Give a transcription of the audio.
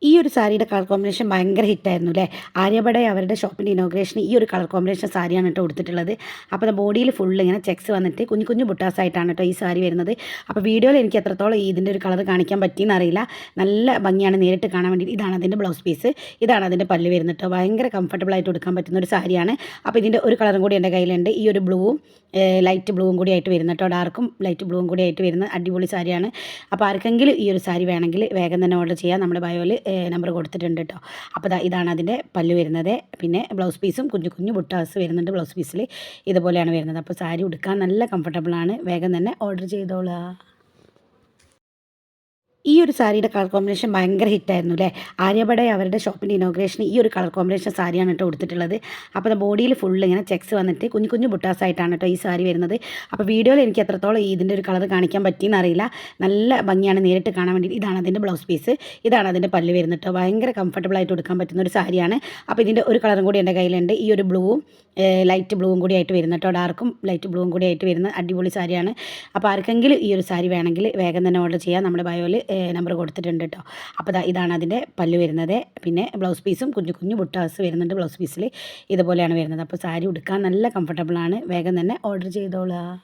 ഈ ഒരു സാരിയുടെ കളർ കോമ്പിനേഷൻ ഭയങ്കര ഹിറ്റായിരുന്നു അല്ലേ. ആര്യബടെ അവരുടെ ഷോപ്പിൻ്റെ ഇനോഗ്രേഷന് ഈ ഒരു കളർ കോമ്പിനേഷൻ സാരിയാണ് കേട്ടോ കൊടുത്തിട്ടുള്ളത്. അപ്പോൾ ബോഡിയിൽ ഫുള്ള് ഇങ്ങനെ ചെക്സ് വന്നിട്ട് കുഞ്ഞു കുഞ്ഞു ബുട്ടാസായിട്ടാണ് കേട്ടോ ഈ സാരി വരുന്നത്. അപ്പോൾ വീഡിയോയിൽ എനിക്ക് എത്രത്തോളം ഇതിൻ്റെ ഒരു കളർ കാണിക്കാൻ പറ്റിയെന്ന് അറിയില്ല. നല്ല ഭംഗിയാണ് നേരിട്ട് കാണാൻ വേണ്ടി. ഇതാണ് അതിൻ്റെ ബ്ലൗസ് പീസ്, ഇതാണ് അതിൻ്റെ പല്ല് വരുന്നത് കേട്ടോ. ഭയങ്കര കംഫർട്ടബിൾ ആയിട്ട് കൊടുക്കാൻ പറ്റുന്ന ഒരു സാരിയാണ്. അപ്പോൾ ഇതിൻ്റെ ഒരു കളറും കൂടി എൻ്റെ കയ്യിലുണ്ട്. ഈ ഒരു ബ്ലൂവും ലൈറ്റ് ബ്ലൂവും കൂടി ആയിട്ട് വരുന്നത് കേട്ടോ. ഡാർക്കും ലൈറ്റ് ബ്ലൂവും കൂടി ആയിട്ട് വരുന്ന അടിപൊളി സാരിയാണ്. അപ്പോൾ ആർക്കെങ്കിലും ഈ ഒരു സാരി വേണമെങ്കിൽ വേഗം തന്നെ ഓർഡർ ചെയ്യാം. നമ്മുടെ ബയോയിൽ നമ്പർ കൊടുത്തിട്ടുണ്ട് കേട്ടോ. അപ്പോൾ ഇതാണ് അതിൻ്റെ പല്ല് വരുന്നത്. പിന്നെ ബ്ലൗസ് പീസും കുഞ്ഞു കുഞ്ഞു ബുട്ടാസ് വരുന്നുണ്ട് ബ്ലൗസ് പീസിൽ. ഇതുപോലെയാണ് വരുന്നത്. അപ്പോൾ സാരി ഉടുക്കാൻ നല്ല കംഫർട്ടബിളാണ്. വേഗം തന്നെ ഓർഡർ ചെയ്തോളാം. ഈ ഒരു സാരിയുടെ കളർ കോമ്പിനേഷൻ ഭയങ്കര ഹിറ്റായിരുന്നു അല്ലേ. ആര്യബടെ അവരുടെ ഷോപ്പിൻ്റെ ഇനോഗ്രേഷന് ഈ ഒരു കളർ കോമ്പിനേഷൻ സാരിയാണ് കേട്ടോ കൊടുത്തിട്ടുള്ളത്. അപ്പോൾ ബോഡിയിൽ ഫുള്ള് ഇങ്ങനെ ചെക്സ് വന്നിട്ട് കുഞ്ഞു കുഞ്ഞു ബുട്ടാസായിട്ടാണ് കേട്ടോ ഈ സാരി വരുന്നത്. അപ്പോൾ വീഡിയോയിൽ എനിക്ക് എത്രത്തോളം ഇതിൻ്റെ ഒരു കളർ കാണിക്കാൻ പറ്റിയെന്ന് അറിയില്ല. നല്ല ഭംഗിയാണ് നേരിട്ട് കാണാൻ വേണ്ടി. ഇതാണ് അതിൻ്റെ ബ്ലൗസ് പീസ്, ഇതാണ് അതിൻ്റെ പല്ല് വരുന്നത് കേട്ടോ. ഭയങ്കര കംഫർട്ടബിൾ ആയിട്ട് കൊടുക്കാൻ പറ്റുന്ന ഒരു സാരിയാണ്. അപ്പോൾ ഇതിൻ്റെ ഒരു കളറും കൂടി എൻ്റെ കയ്യിലുണ്ട്. ഈ ഒരു ബ്ലൂവും ലൈറ്റ് ബ്ലൂവും കൂടി ആയിട്ട് വരുന്നത് കേട്ടോ. ഡാർക്കും ലൈറ്റ് ബ്ലൂവും കൂടി ആയിട്ട് വരുന്ന അടിപൊളി സാരിയാണ്. അപ്പോൾ ആർക്കെങ്കിലും ഈ ഒരു സാരി വേണമെങ്കിൽ വേഗം തന്നെ ഓർഡർ ചെയ്യാം. നമ്മുടെ ബയോയിൽ നമ്പർ കൊടുത്തിട്ടുണ്ട് കേട്ടോ. അപ്പോൾ ഇതാണ് അതിൻ്റെ പല്ല് വരുന്നത്. പിന്നെ ബ്ലൗസ് പീസും കുഞ്ഞു കുഞ്ഞു ബുട്ടാസ് വരുന്നുണ്ട് ബ്ലൗസ് പീസിൽ. ഇതുപോലെയാണ് വരുന്നത്. അപ്പോൾ സാരി ഉടുക്കാൻ നല്ല കംഫർട്ടബിളാണ്. വേഗം തന്നെ ഓർഡർ ചെയ്തോളാം.